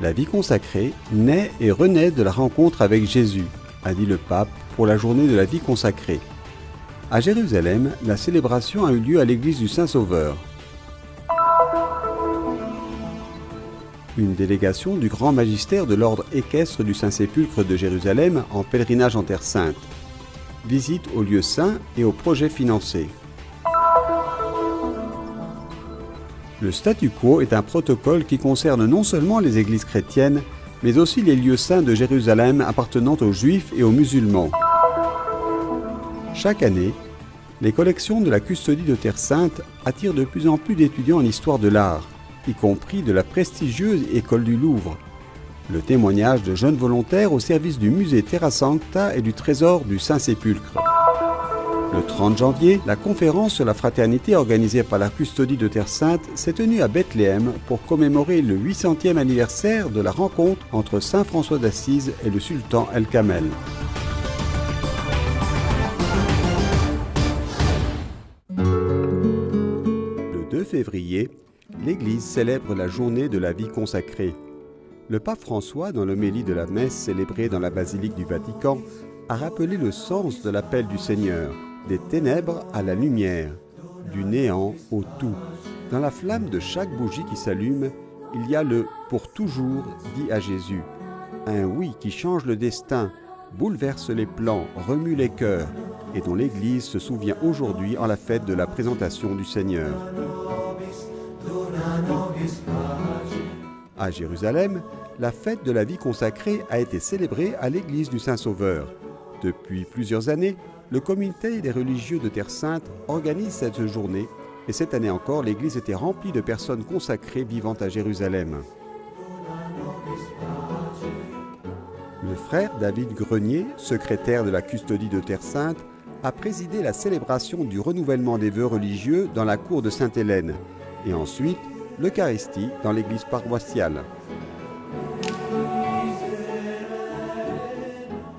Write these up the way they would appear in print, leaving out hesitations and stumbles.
La vie consacrée naît et renaît de la rencontre avec Jésus, a dit le pape pour la journée de la vie consacrée. À Jérusalem, la célébration a eu lieu à l'église du Saint-Sauveur. Une délégation du grand magistère de l'ordre équestre du Saint-Sépulcre de Jérusalem en pèlerinage en Terre Sainte. Visite aux lieux saints et aux projets financés. Le statu quo est un protocole qui concerne non seulement les églises chrétiennes, mais aussi les lieux saints de Jérusalem appartenant aux Juifs et aux musulmans. Chaque année, les collections de la custodie de Terre Sainte attirent de plus en plus d'étudiants en histoire de l'art, y compris de la prestigieuse École du Louvre. Le témoignage de jeunes volontaires au service du musée Terra Sancta et du trésor du Saint-Sépulcre. Le 30 janvier, la conférence sur la fraternité organisée par la custodie de Terre Sainte s'est tenue à Bethléem pour commémorer le 800e anniversaire de la rencontre entre saint François d'Assise et le sultan El Kamel. Le 2 février, l'Église célèbre la journée de la vie consacrée. Le pape François, dans l'homélie de la messe célébrée dans la basilique du Vatican, a rappelé le sens de l'appel du Seigneur, des ténèbres à la lumière, du néant au tout. Dans la flamme de chaque bougie qui s'allume, il y a le « pour toujours » dit à Jésus. Un oui qui change le destin, bouleverse les plans, remue les cœurs, et dont l'Église se souvient aujourd'hui en la fête de la présentation du Seigneur. À Jérusalem, la fête de la vie consacrée a été célébrée à l'église du Saint-Sauveur. Depuis plusieurs années, le comité des religieux de Terre Sainte organise cette journée et cette année encore, l'église était remplie de personnes consacrées vivant à Jérusalem. Le frère David Grenier, secrétaire de la custodie de Terre Sainte, a présidé la célébration du renouvellement des vœux religieux dans la cour de Sainte-Hélène et ensuite l'Eucharistie dans l'église paroissiale.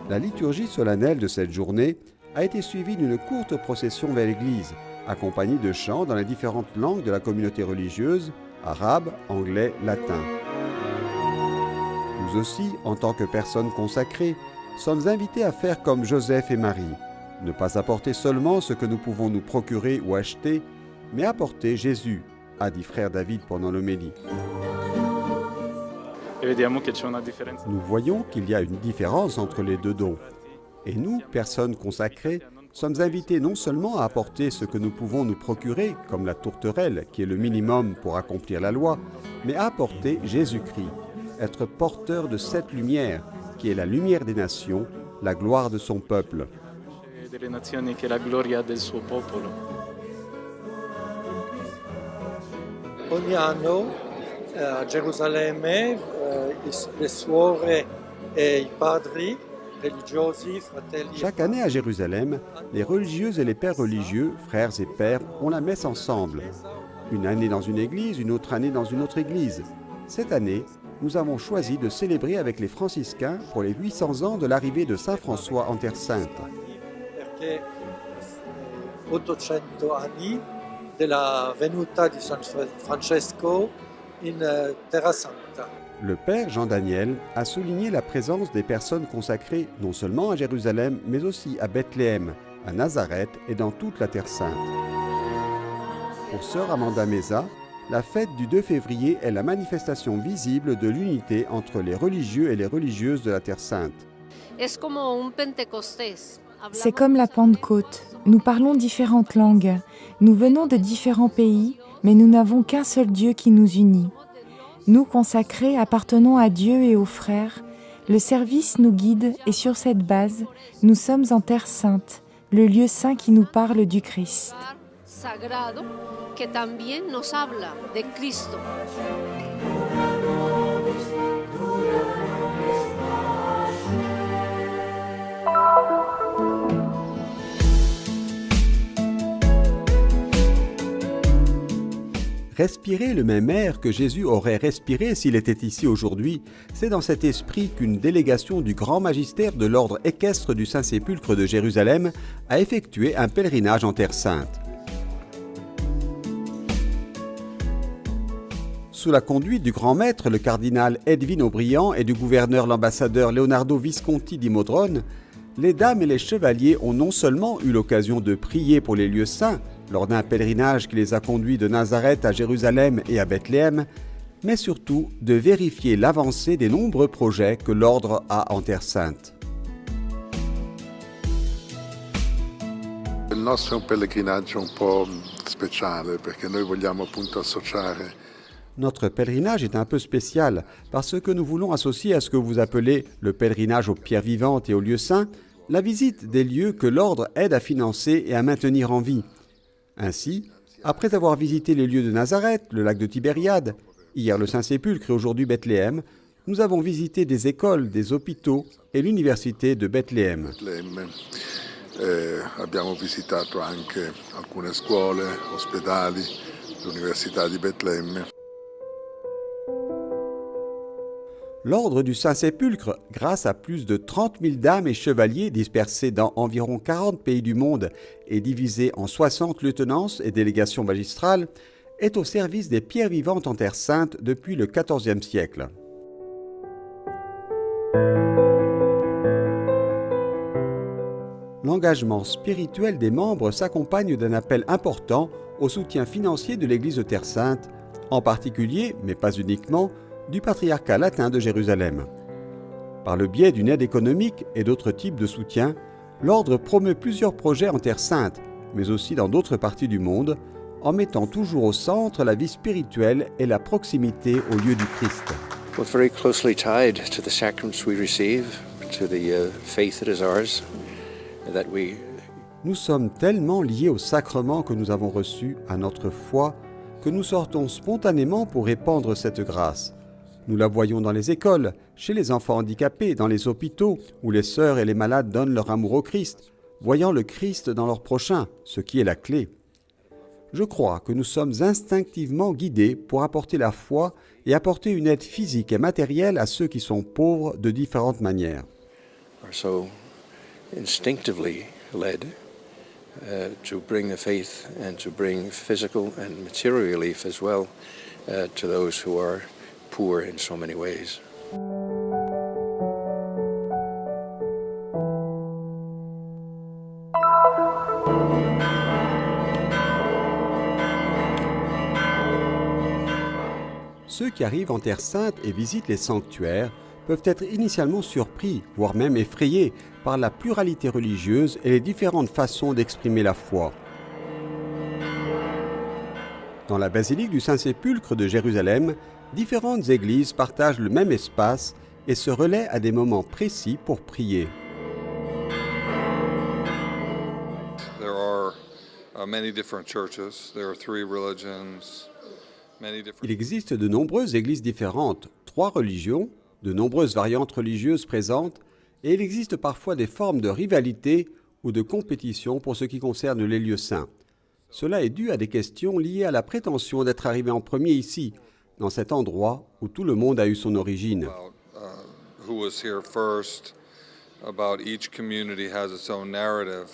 La liturgie solennelle de cette journée a été suivie d'une courte procession vers l'église, accompagnée de chants dans les différentes langues de la communauté religieuse, arabe, anglais, latin. Nous aussi, en tant que personnes consacrées, sommes invités à faire comme Joseph et Marie, ne pas apporter seulement ce que nous pouvons nous procurer ou acheter, mais apporter Jésus, a dit frère David pendant l'homélie. Nous voyons qu'il y a une différence entre les deux dons. Et nous, personnes consacrées, sommes invités non seulement à apporter ce que nous pouvons nous procurer, comme la tourterelle, qui est le minimum pour accomplir la loi, mais à apporter Jésus-Christ, être porteur de cette lumière, qui est la lumière des nations, la gloire de son peuple. Ogni anno a Gerusalemme le suore e i padri religiosi, fratelli. Chaque année à Jérusalem, les religieuses et les pères religieux, frères et pères, ont la messe ensemble. Une année dans une église, une autre année dans une autre église. Cette année, nous avons choisi de célébrer avec les franciscains pour les 800 ans de l'arrivée de Saint François en Terre Sainte. Perché 800 anni della venuta di San Francesco in Terra Santa. Le père Jean Daniel a souligné la présence des personnes consacrées non seulement à Jérusalem, mais aussi à Bethléem, à Nazareth et dans toute la Terre Sainte. Pour sœur Amanda Meza, la fête du 2 février est la manifestation visible de l'unité entre les religieux et les religieuses de la Terre Sainte. C'est comme la Pentecôte. Nous parlons différentes langues. Nous venons de différents pays, mais nous n'avons qu'un seul Dieu qui nous unit. Nous, consacrés, appartenons à Dieu et aux frères. Le service nous guide et sur cette base, nous sommes en Terre Sainte, le lieu saint qui nous parle du Christ. Sagrado que también nos habla de Cristo. Respirer le même air que Jésus aurait respiré s'il était ici aujourd'hui, c'est dans cet esprit qu'une délégation du grand magistère de l'ordre équestre du Saint-Sépulcre de Jérusalem a effectué un pèlerinage en Terre Sainte. Sous la conduite du grand maître, le cardinal Edwin O'Brien, et du gouverneur l'ambassadeur Leonardo Visconti di Modrone, les dames et les chevaliers ont non seulement eu l'occasion de prier pour les lieux saints lors d'un pèlerinage qui les a conduits de Nazareth à Jérusalem et à Bethléem, mais surtout de vérifier l'avancée des nombreux projets que l'ordre a en Terre Sainte. Il nostro è un pellegrinaggio un po' speciale perché noi vogliamo appunto associare. Notre pèlerinage est un peu spécial parce que nous voulons associer à ce que vous appelez le pèlerinage aux pierres vivantes et aux lieux saints, la visite des lieux que l'ordre aide à financer et à maintenir en vie. Ainsi, après avoir visité les lieux de Nazareth, le lac de Tibériade, hier le Saint-Sépulcre et aujourd'hui Bethléem, nous avons visité des écoles, des hôpitaux et l'université de Bethléem. Abbiamo visitato anche alcune scuole, ospedali, l'università di Betlemme. L'ordre du Saint-Sépulcre, grâce à plus de 30 000 dames et chevaliers dispersés dans environ 40 pays du monde et divisés en 60 lieutenances et délégations magistrales, est au service des pierres vivantes en Terre Sainte depuis le XIVe siècle. L'engagement spirituel des membres s'accompagne d'un appel important au soutien financier de l'Église de Terre Sainte, en particulier, mais pas uniquement, du patriarcat latin de Jérusalem. Par le biais d'une aide économique et d'autres types de soutien, l'Ordre promeut plusieurs projets en Terre Sainte, mais aussi dans d'autres parties du monde, en mettant toujours au centre la vie spirituelle et la proximité au lieu du Christ. We're very closely tied to the sacraments we receive, to the faith that is ours, that we. Nous sommes tellement liés aux sacrements que nous avons reçus, à notre foi, que nous sortons spontanément pour répandre cette grâce. Nous la voyons dans les écoles, chez les enfants handicapés, dans les hôpitaux, où les sœurs et les malades donnent leur amour au Christ, voyant le Christ dans leur prochain, ce qui est la clé. Je crois que nous sommes instinctivement guidés pour apporter la foi et apporter une aide physique et matérielle à ceux qui sont pauvres de différentes manières. Are so instinctively led to bring the faith and to bring physical and material relief as well to those who are poor in so many ways. Ceux qui arrivent en Terre Sainte et visitent les sanctuaires peuvent être initialement surpris, voire même effrayés, par la pluralité religieuse et les différentes façons d'exprimer la foi. Dans la basilique du Saint-Sépulcre de Jérusalem, différentes églises partagent le même espace et se relaient à des moments précis pour prier. There are many different churches. There are 3 religions. Il existe de nombreuses églises différentes, 3 religions, de nombreuses variantes religieuses présentes, et il existe parfois des formes de rivalité ou de compétition pour ce qui concerne les lieux saints. Cela est dû à des questions liées à la prétention d'être arrivé en premier ici, dans cet endroit où tout le monde a eu son origine. Who was here first? About each community has its own narrative.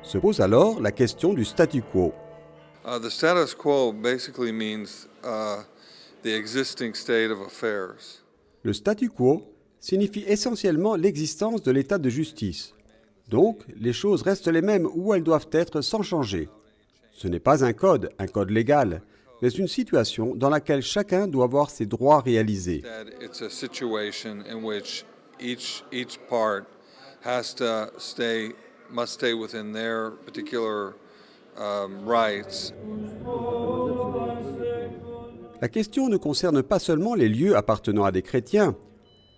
Se pose alors la question du statu quo. The status quo basically means the existing state of affairs. Le statu quo signifie essentiellement l'existence de l'état de justice. Donc, les choses restent les mêmes où elles doivent être sans changer. Ce n'est pas un code légal, mais une situation dans laquelle chacun doit voir ses droits réalisés. It's a situation in which each part must stay within their particular rights. La question ne concerne pas seulement les lieux appartenant à des chrétiens.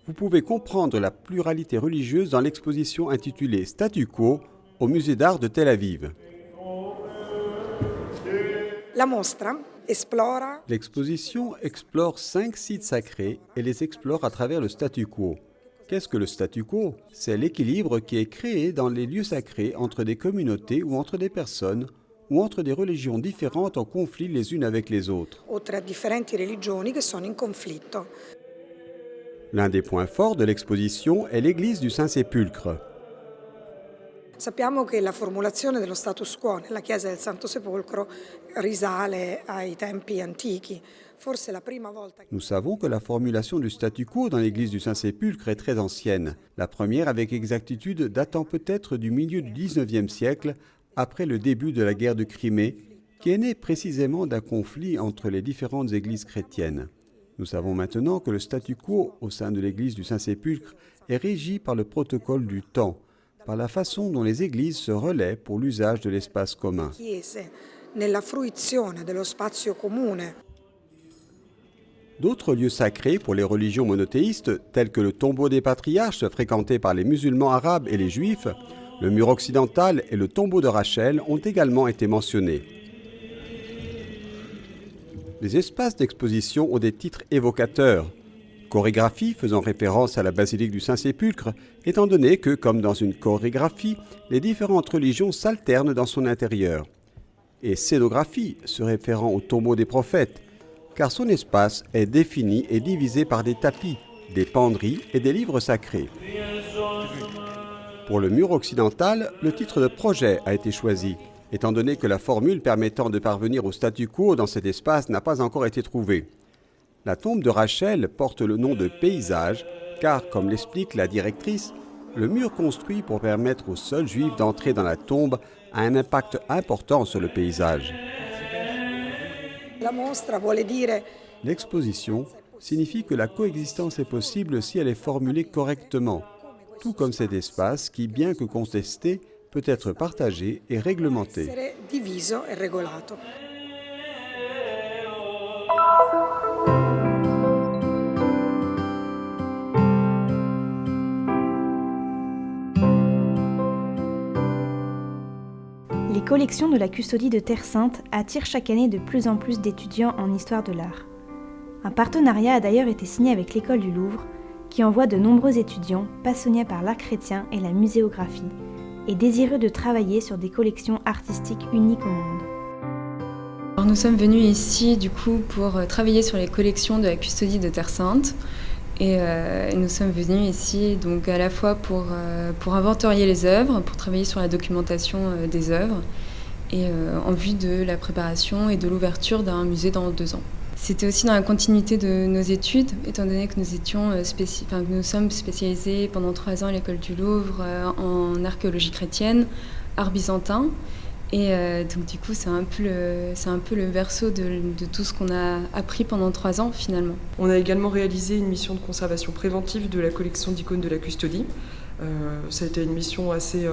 Vous pouvez comprendre la pluralité religieuse dans l'exposition intitulée Statu quo au musée d'art de Tel Aviv. L'exposition explore 5 sites sacrés et les explore à travers le statu quo. Qu'est-ce que le statu quo? C'est l'équilibre qui est créé dans les lieux sacrés entre des communautés ou entre des personnes ou entre des religions différentes en conflit les unes avec les autres. L'un des points forts de l'exposition est l'église du Saint-Sépulcre. Sappiamo che la formulazione dello status quo nella chiesa del Santo Sepolcro risale ai tempi antichi. Forse la prima volta. Nous savons que la formulation du statu quo dans l'église du Saint-Sépulcre est très ancienne. La première, avec exactitude, datant peut-être du milieu du XIXe siècle, après le début de la guerre de Crimée, qui est née précisément d'un conflit entre les différentes églises chrétiennes. Nous savons maintenant que le statu quo au sein de l'église du Saint-Sépulcre est régi par le protocole du temps, par la façon dont les églises se relaient pour l'usage de l'espace commun. D'autres lieux sacrés pour les religions monothéistes, tels que le tombeau des patriarches fréquenté par les musulmans arabes et les juifs, le mur occidental et le tombeau de Rachel ont également été mentionnés. Les espaces d'exposition ont des titres évocateurs. Chorégraphie faisant référence à la basilique du Saint-Sépulcre, étant donné que, comme dans une chorégraphie, les différentes religions s'alternent dans son intérieur. Et scénographie se référant au tombeau des prophètes, car son espace est défini et divisé par des tapis, des penderies et des livres sacrés. Pour le mur occidental, le titre de projet a été choisi, étant donné que la formule permettant de parvenir au statu quo dans cet espace n'a pas encore été trouvée. La tombe de Rachel porte le nom de paysage, car, comme l'explique la directrice, le mur construit pour permettre aux seuls juifs d'entrer dans la tombe a un impact important sur le paysage. L'exposition signifie que la coexistence est possible si elle est formulée correctement, tout comme cet espace qui, bien que contesté, peut être partagé et réglementé. Les collections de la Custodie de Terre Sainte attirent chaque année de plus en plus d'étudiants en histoire de l'art. Un partenariat a d'ailleurs été signé avec l'École du Louvre, qui envoie de nombreux étudiants passionnés par l'art chrétien et la muséographie, et désireux de travailler sur des collections artistiques uniques au monde. Alors nous sommes venus ici du coup pour travailler sur les collections de la Custodie de Terre Sainte. Et nous sommes venus ici donc à la fois pour inventorier les œuvres, pour travailler sur la documentation des œuvres et en vue de la préparation et de l'ouverture d'un musée dans 2 ans. C'était aussi dans la continuité de nos études, étant donné que nous sommes spécialisés pendant 3 ans à l'École du Louvre en archéologie chrétienne, art byzantin. Et donc du coup, c'est un peu le berceau de tout ce qu'on a appris pendant 3 ans finalement. On a également réalisé une mission de conservation préventive de la collection d'icônes de la Custodie. Ça a été une mission assez,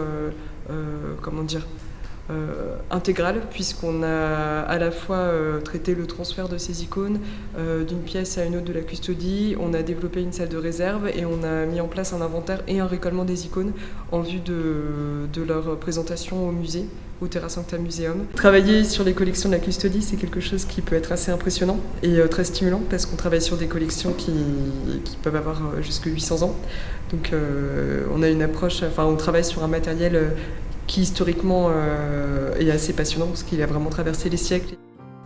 intégrale, puisqu'on a à la fois traité le transfert de ces icônes d'une pièce à une autre de la Custodie, on a développé une salle de réserve et on a mis en place un inventaire et un récollement des icônes en vue de leur présentation au musée, au Terra Sancta Museum. Travailler sur les collections de la Custodie, c'est quelque chose qui peut être assez impressionnant et très stimulant parce qu'on travaille sur des collections qui peuvent avoir jusque 800 ans. Donc on a une approche, on travaille sur un matériel qui historiquement est assez passionnant parce qu'il a vraiment traversé les siècles.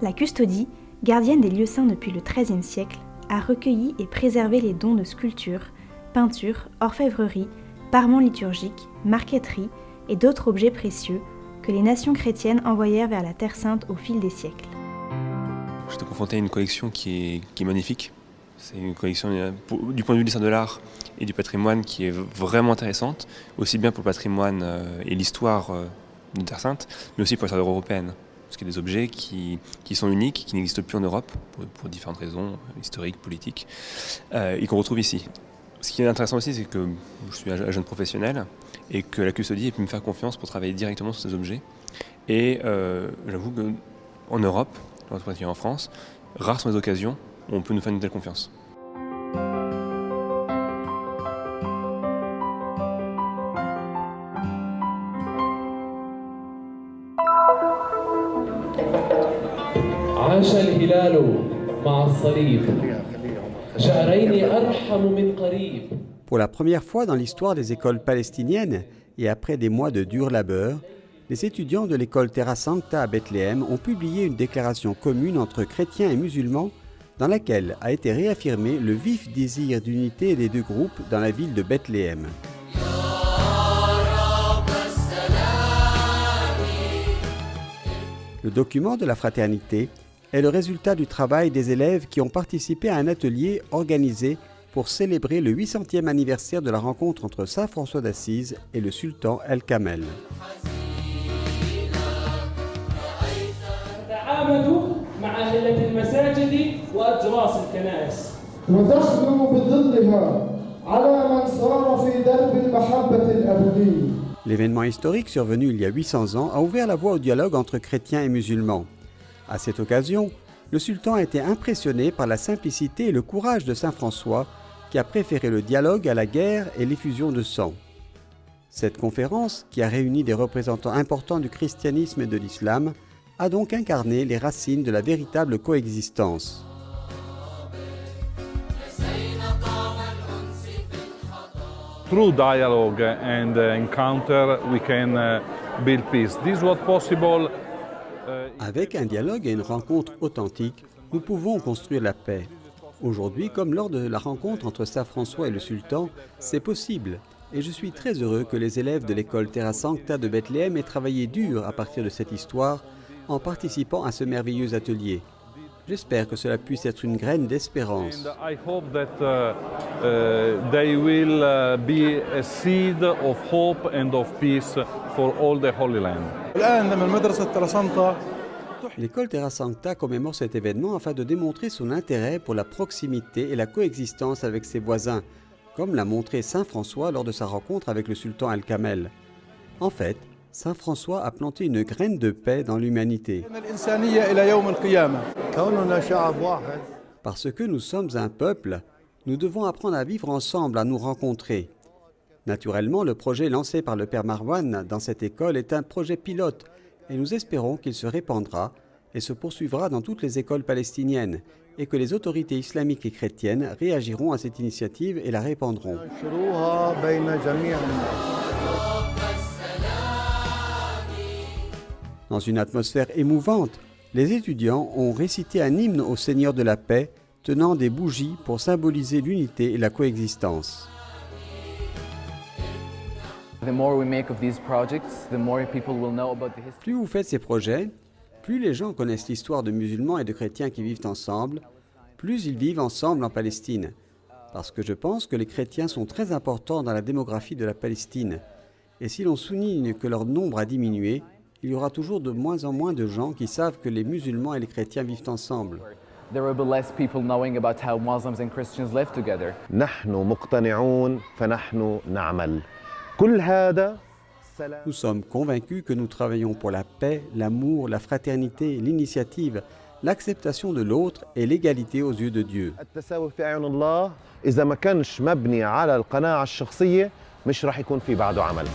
La Custodie, gardienne des lieux saints depuis le XIIIe siècle, a recueilli et préservé les dons de sculptures, peintures, orfèvrerie, parements liturgiques, marqueterie et d'autres objets précieux que les nations chrétiennes envoyèrent vers la Terre Sainte au fil des siècles. J'étais confronté à une collection qui est magnifique. C'est une collection du point de vue de l'histoire de l'art et du patrimoine qui est vraiment intéressante, aussi bien pour le patrimoine et l'histoire de Terre Sainte, mais aussi pour l'histoire européenne. Parce qu'il y a des objets qui sont uniques, qui n'existent plus en Europe, pour différentes raisons historiques, politiques, et qu'on retrouve ici. Ce qui est intéressant aussi, c'est que je suis un jeune professionnel et que la Custodie ait pu me faire confiance pour travailler directement sur ces objets. Et j'avoue qu'en Europe, en France, rares sont les occasions où on peut nous faire une telle confiance. عاش الهلال مع الصليب شهرين أرحم من قريب. Pour la première fois dans l'histoire des écoles palestiniennes et après des mois de dur labeur, les étudiants de l'école Terra Sancta à Bethléem ont publié une déclaration commune entre chrétiens et musulmans dans laquelle a été réaffirmé le vif désir d'unité des 2 groupes dans la ville de Bethléem. Le document de la fraternité est le résultat du travail des élèves qui ont participé à un atelier organisé pour célébrer le 800e anniversaire de la rencontre entre saint François d'Assise et le sultan El-Kamel. L'événement historique survenu il y a 800 ans a ouvert la voie au dialogue entre chrétiens et musulmans. À cette occasion, le sultan a été impressionné par la simplicité et le courage de saint François, qui a préféré le dialogue à la guerre et l'effusion de sang. Cette conférence, qui a réuni des représentants importants du christianisme et de l'islam, a donc incarné les racines de la véritable coexistence. Through dialogue and encounter, we can build peace. This was possible. Avec un dialogue et une rencontre authentique, nous pouvons construire la paix. Aujourd'hui, comme lors de la rencontre entre saint François et le sultan, c'est possible. Et je suis très heureux que les élèves de l'école Terra Sancta de Bethléem aient travaillé dur à partir de cette histoire en participant à ce merveilleux atelier. J'espère que cela puisse être une graine d'espérance. I hope that they will be a seed of hope and of peace for all the Holy Land. L'école Terra Sancta commémore cet événement afin de démontrer son intérêt pour la proximité et la coexistence avec ses voisins, comme l'a montré saint François lors de sa rencontre avec le sultan El-Kamel. En fait, saint François a planté une graine de paix dans l'humanité. Parce que nous sommes un peuple, nous devons apprendre à vivre ensemble, à nous rencontrer. Naturellement, le projet lancé par le père Marwan dans cette école est un projet pilote et nous espérons qu'il se répandra et se poursuivra dans toutes les écoles palestiniennes et que les autorités islamiques et chrétiennes réagiront à cette initiative et la répandront. Dans une atmosphère émouvante, les étudiants ont récité un hymne au Seigneur de la paix, tenant des bougies pour symboliser l'unité et la coexistence. Plus vous faites ces projets, plus les gens connaissent l'histoire de musulmans et de chrétiens qui vivent ensemble, plus ils vivent ensemble en Palestine. Parce que je pense que les chrétiens sont très importants dans la démographie de la Palestine. Et si l'on souligne que leur nombre a diminué, il y aura toujours de moins en moins de gens qui savent que les musulmans et les chrétiens vivent ensemble. There will be less people knowing about how Muslims and Christians live together. Nous sommes convaincus que nous travaillons pour la paix, l'amour, la fraternité, l'initiative, l'acceptation de l'autre et l'égalité aux yeux de Dieu. إذا ما كانش مبني على القناعة الشخصية مش راح يكون في بعده عمل.